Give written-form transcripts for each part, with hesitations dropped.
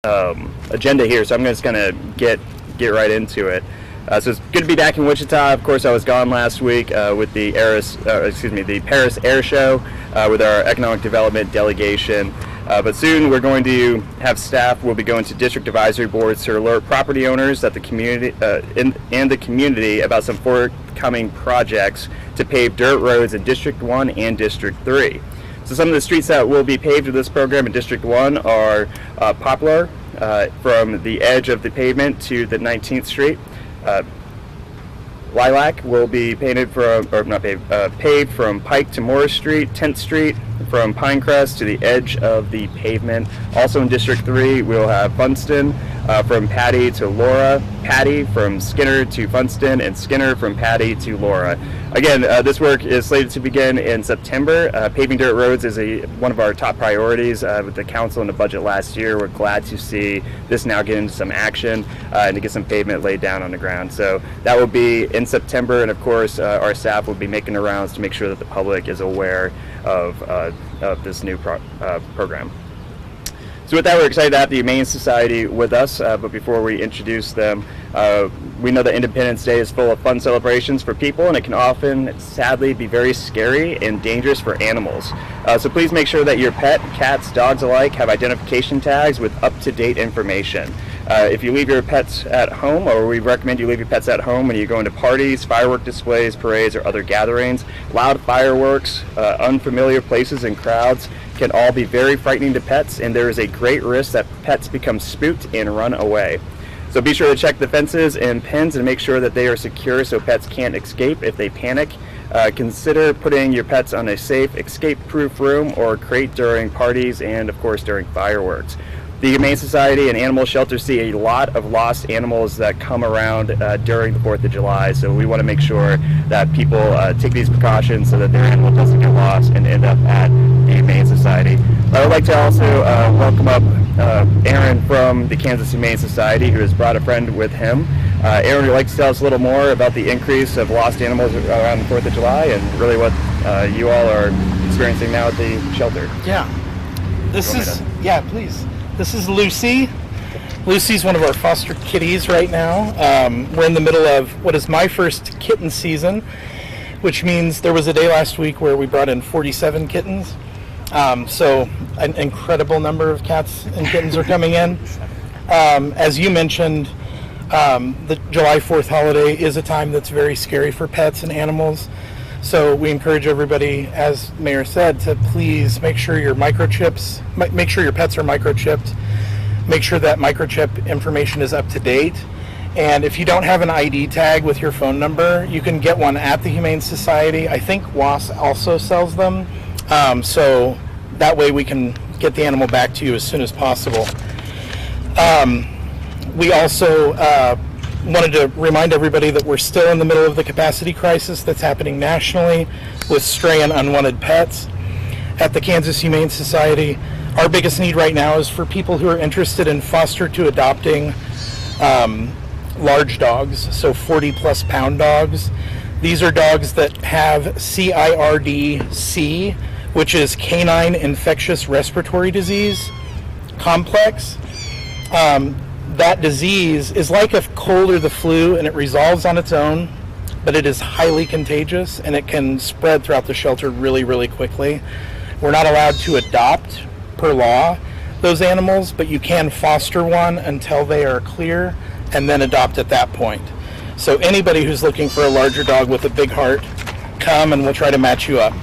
agenda here, so I'm just gonna get right into it. So it's good to be back in Wichita. Of course, I was gone last week with the Paris Air Show with our economic development delegation. But soon we're going to have staff. We'll be going to district advisory boards to alert property owners that the community and the community about some forthcoming projects to pave dirt roads in District 1 and District 3. So some of the streets that will be paved with this program in District 1 are Poplar, from the edge of the pavement to the 19th Street. Lilac will be paved from Pike to Morris Street, 10th Street, from Pinecrest to the edge of the pavement. Also in District 3, we'll have Funston from Patty to Laura, Patty from Skinner to Funston, and Skinner from Patty to Laura. Again, this work is slated to begin in September. Paving dirt roads is one of our top priorities with the council and the budget last year. We're glad to see this now get into some action and to get some pavement laid down on the ground. So that will be in September, and of course our staff will be making the rounds to make sure that the public is aware of this new program. So with that, we're excited to have the Humane Society with us, but before we introduce them, we know that Independence Day is full of fun celebrations for people, and it can often, sadly, be very scary and dangerous for animals. So please make sure that your pet, cats, dogs alike, have identification tags with up-to-date information. If you leave your pets at home, or we recommend you leave your pets at home when you go into parties, firework displays, parades, or other gatherings. Loud fireworks, unfamiliar places and crowds can all be very frightening to pets, and there is a great risk that pets become spooked and run away. So be sure to check the fences and pens and make sure that they are secure so pets can't escape if they panic. Consider putting your pets on a safe, escape-proof room or crate during parties and, of course, during fireworks. The Humane Society and animal shelters see a lot of lost animals that come around during the 4th of July, so we want to make sure that people take these precautions so that their animal doesn't get lost and end up at the Humane Society. I would like to also welcome up Aaron from the Kansas Humane Society, who has brought a friend with him. Aaron, would you like to tell us a little more about the increase of lost animals around the 4th of July and really what you all are experiencing now at the shelter? Yeah. Please. This is Lucy. Lucy's one of our foster kitties right now. We're in the middle of what is my first kitten season, which means there was a day last week where we brought in 47 kittens. So an incredible number of cats and kittens are coming in. As you mentioned, the July 4th holiday is a time that's very scary for pets and animals. So we encourage everybody, as Mayor said, to please make sure your pets are microchipped. Make sure that microchip information is up to date. And if you don't have an ID tag with your phone number, you can get one at the Humane Society. I think WAS also sells them. So that way we can get the animal back to you as soon as possible. We also wanted to remind everybody that we're still in the middle of the capacity crisis that's happening nationally with stray and unwanted pets. At the Kansas Humane Society, our biggest need right now is for people who are interested in foster to adopting large dogs, so 40-plus pound dogs. These are dogs that have CIRDC, which is Canine Infectious Respiratory Disease Complex. That disease is like a cold or the flu, and it resolves on its own, but it is highly contagious, and it can spread throughout the shelter really, really quickly. We're not allowed to adopt, per law, those animals, but you can foster one until they are clear, and then adopt at that point. So anybody who's looking for a larger dog with a big heart, come and we'll try to match you up.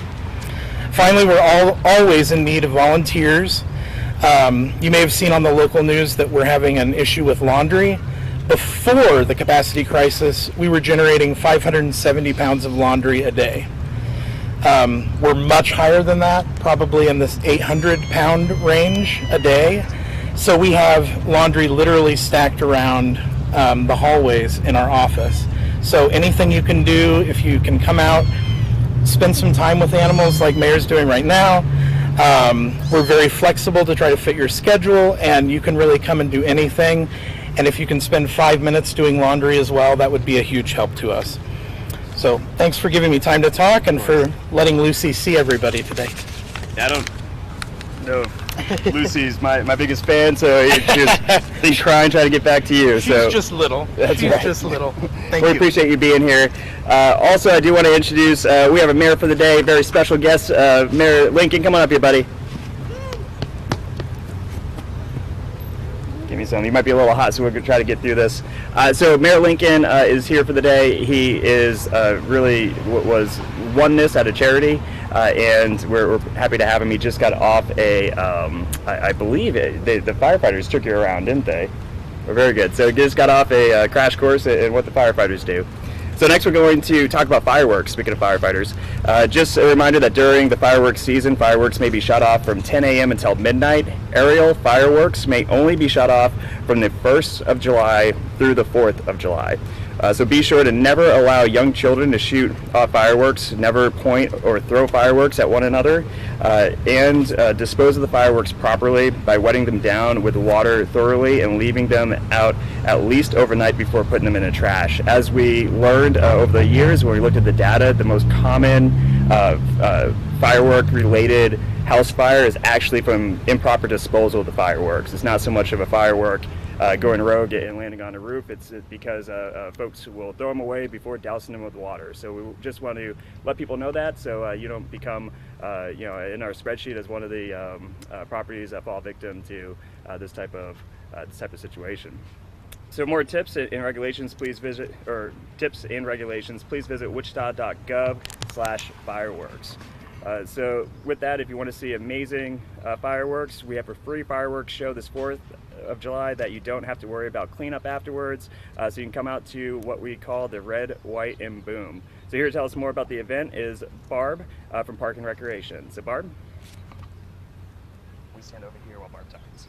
Finally, we're always in need of volunteers. You may have seen on the local news that we're having an issue with laundry. Before the capacity crisis, we were generating 570 pounds of laundry a day. We're much higher than that, probably in this 800-pound range a day. So we have laundry literally stacked around the hallways in our office. So anything you can do, if you can come out, spend some time with animals like Mayor's doing right now. We're very flexible to try to fit your schedule, and you can really come and do anything. And if you can spend 5 minutes doing laundry as well, that would be a huge help to us. So thanks for giving me time to talk and for letting Lucy see everybody today. I don't know Lucy's my biggest fan, so she's been crying trying to get back to you. She's just little. That's She's right. just little. Thank We you. appreciate you being here. Also, I do want to introduce, we have a mayor for the day, very special guest, Mayor Lincoln. Come on up here, buddy. Give me some. You might be a little hot, so we're going to try to get through this. So Mayor Lincoln is here for the day. He is really was won this at a charity, and we're happy to have him. He just got off I believe the firefighters took you around, didn't they? Very good. So he just got off a crash course in what the firefighters do. So next we're going to talk about fireworks, speaking of firefighters. Just a reminder that during the fireworks season, fireworks may be shut off from 10 a.m. until midnight. Aerial fireworks may only be shut off from the 1st of July through the 4th of July. So be sure to never allow young children to shoot off fireworks, never point or throw fireworks at one another, and dispose of the fireworks properly by wetting them down with water thoroughly and leaving them out at least overnight before putting them in the trash. As we learned over the years when we looked at the data, the most common firework-related house fire is actually from improper disposal of the fireworks. It's not so much of a firework going rogue and landing on the roof. It's because folks will throw them away before dousing them with water. So we just want to let people know that, so you don't become, in our spreadsheet as one of the properties that fall victim to this type of situation. So more tips and regulations, please visit, wichita.gov/fireworks. So with that, if you want to see amazing fireworks, we have a free fireworks show this 4th of July that you don't have to worry about cleanup afterwards. So you can come out to what we call the Red, White, and Boom. So here to tell us more about the event is Barb from Park and Recreation. So Barb, we stand over here while Barb talks.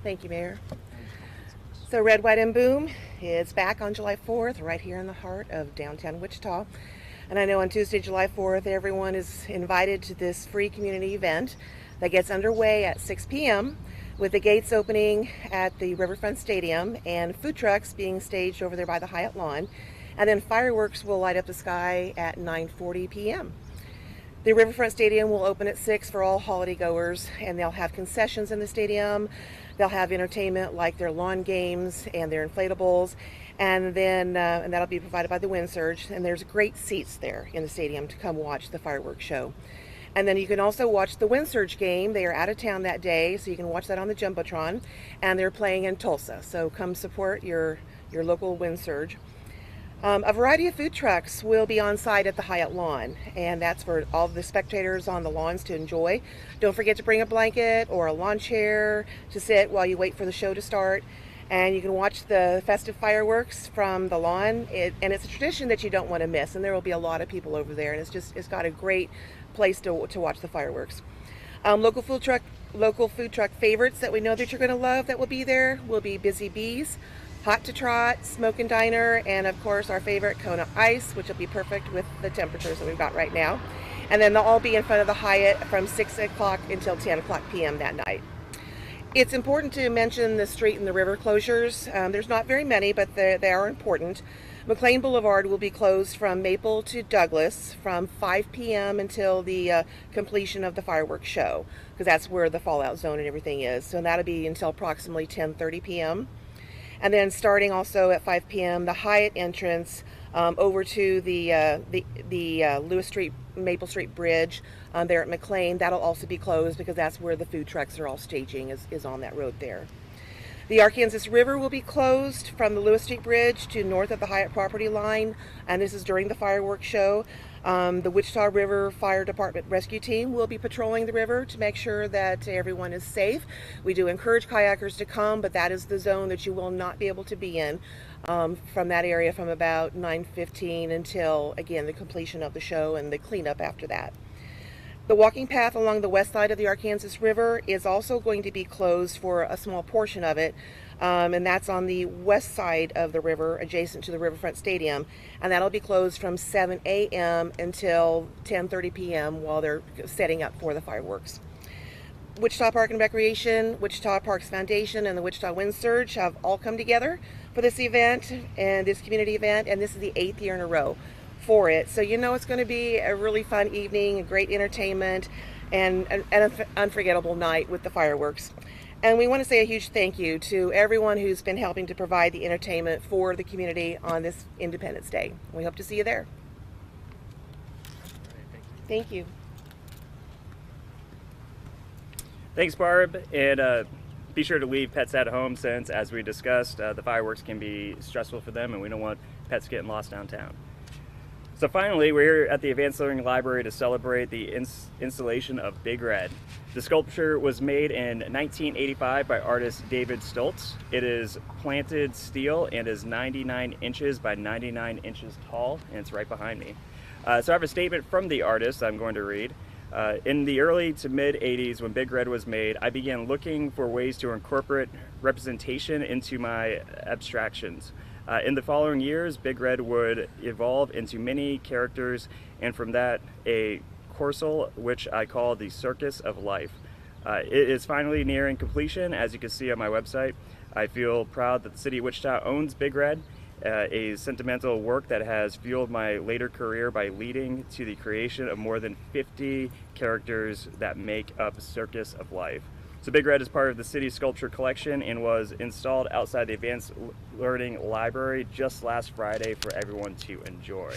Thank you, Mayor. So Red, White, and Boom is back on July 4th, right here in the heart of downtown Wichita. And I know on Tuesday, July 4th, everyone is invited to this free community event that gets underway at 6 p.m. with the gates opening at the Riverfront Stadium and food trucks being staged over there by the Hyatt lawn. And then fireworks will light up the sky at 9:40 p.m. The Riverfront Stadium will open at 6 for all holiday goers, and they'll have concessions in the stadium. They'll have entertainment like their lawn games and their inflatables, and then and that'll be provided by the Wind Surge. And there's great seats there in the stadium to come watch the fireworks show. And then you can also watch the Wind Surge game. They are out of town that day, so you can watch that on the Jumbotron, and they're playing in Tulsa. So come support your local Wind Surge. A variety of food trucks will be on site at the Hyatt lawn, and that's for all the spectators on the lawns to enjoy. Don't forget to bring a blanket or a lawn chair to sit while you wait for the show to start. And you can watch the festive fireworks from the lawn, and it's a tradition that you don't want to miss, and there will be a lot of people over there, and it's got a great place to watch the fireworks. Local food truck favorites that we know that you're going to love that will be there will be Busy Bees, Hot to Trot, Smoke and Diner, and of course our favorite Kona Ice, which will be perfect with the temperatures that we've got right now. And then they'll all be in front of the Hyatt from 6 o'clock until 10 o'clock p.m. that night. It's important to mention the street and the river closures. There's not very many, but they are important. McLean Boulevard will be closed from Maple to Douglas from 5 p.m. until the completion of the fireworks show, because that's where the fallout zone and everything is. So that'll be until approximately 10:30 p.m. And then starting also at 5 p.m., the Hyatt entrance over to the Lewis Street, Maple Street Bridge there at McLean, that'll also be closed because that's where the food trucks are all staging, is on that road there. The Arkansas River will be closed from the Lewis Street Bridge to north of the Hyatt property line, and this is during the fireworks show. The Wichita River Fire Department rescue team will be patrolling the river to make sure that everyone is safe. We do encourage kayakers to come, but that is the zone that you will not be able to be in from that area from about 9:15 until, again, the completion of the show and the cleanup after that. The walking path along the west side of the Arkansas River is also going to be closed for a small portion of it, and that's on the west side of the river adjacent to the Riverfront Stadium, and that'll be closed from 7 a.m. until 10:30 p.m. while they're setting up for the fireworks. Wichita Park and Recreation, Wichita Parks Foundation, and the Wichita Wind Surge have all come together for this event and this community event, and this is the 8th year in a row for it. So you know it's going to be a really fun evening, great entertainment, and an unforgettable night with the fireworks. And we want to say a huge thank you to everyone who's been helping to provide the entertainment for the community on this Independence Day. We hope to see you there. Thank you. Thanks, Barb. And be sure to leave pets at home since, as we discussed, the fireworks can be stressful for them and we don't want pets getting lost downtown. So finally, we're here at the Advanced Learning Library to celebrate the installation of Big Red. The sculpture was made in 1985 by artist David Stoltz. It is planted steel and is 99 inches by 99 inches tall, and it's right behind me. So I have a statement from the artist I'm going to read. In the early to mid 80s, when Big Red was made, I began looking for ways to incorporate representation into my abstractions. In the following years, Big Red would evolve into many characters, and from that, a coursal, which I call the Circus of Life. It is finally nearing completion, as you can see on my website. I feel proud that the city of Wichita owns Big Red, a sentimental work that has fueled my later career by leading to the creation of more than 50 characters that make up Circus of Life. So Big Red is part of the city's sculpture collection and was installed outside the Advanced Learning Library just last Friday for everyone to enjoy.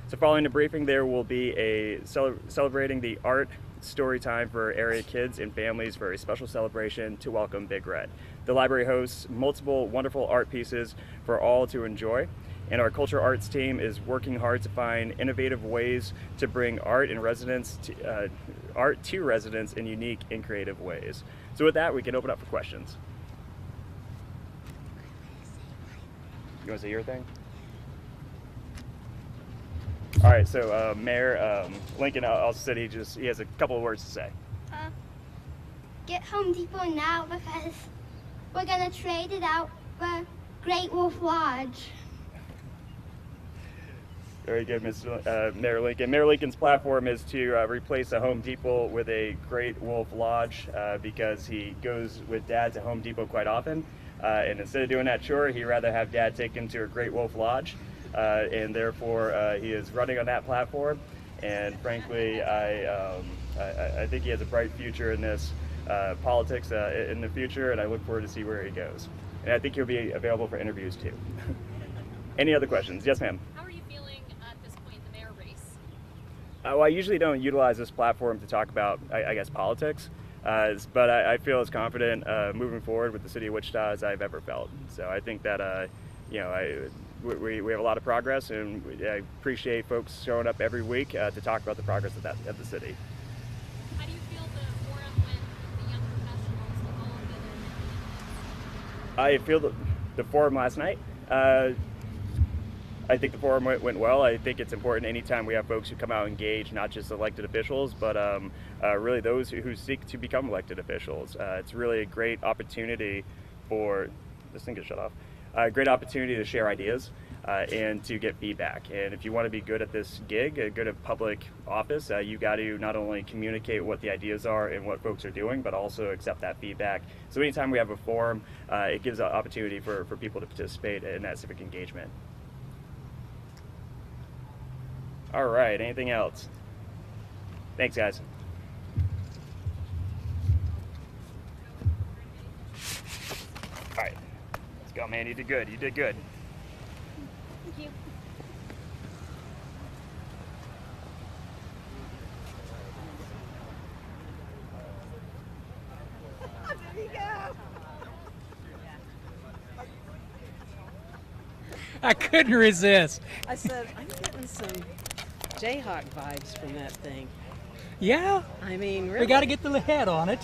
So following the briefing, there will be a celebrating the art story time for area kids and families for a special celebration to welcome Big Red. The library hosts multiple wonderful art pieces for all to enjoy, and our culture arts team is working hard to find innovative ways to bring art to residents in unique and creative ways. So with that, we can open up for questions. You want to say your thing? All right, so Mayor Lincoln also said he has a couple of words to say. Get Home Depot now because we're gonna trade it out for Great Wolf Lodge. Very good, Mr. Mayor Lincoln. Mayor Lincoln's platform is to replace a Home Depot with a Great Wolf Lodge because he goes with Dad to Home Depot quite often. And instead of doing that chore, he'd rather have Dad take him to a Great Wolf Lodge. And therefore, he is running on that platform. And frankly, I think he has a bright future in this politics in the future, and I look forward to see where he goes. And I think he'll be available for interviews too. Any other questions? Yes, ma'am. Well, I usually don't utilize this platform to talk about, I guess, politics, but I feel as confident moving forward with the city of Wichita as I've ever felt. So I think that, we have a lot of progress, and I appreciate folks showing up every week to talk about the progress of the city. How do you feel the forum with the young professionals with all of I feel the forum last night. I think the forum went well. I think it's important anytime we have folks who come out and engage, not just elected officials, but really those who seek to become elected officials. It's really a great opportunity for, this thing gets shut off, a great opportunity to share ideas and to get feedback. And if you want to be good at this gig, good at public office, you got to not only communicate what the ideas are and what folks are doing, but also accept that feedback. So anytime we have a forum, it gives an opportunity for people to participate in that civic engagement. All right, anything else? Thanks, guys. All right, let's go, man. You did good. You did good. Thank you. There you go. I couldn't resist. I said, I'm getting some Jayhawk vibes from that thing. Yeah, I mean, really. we got to get the head on it.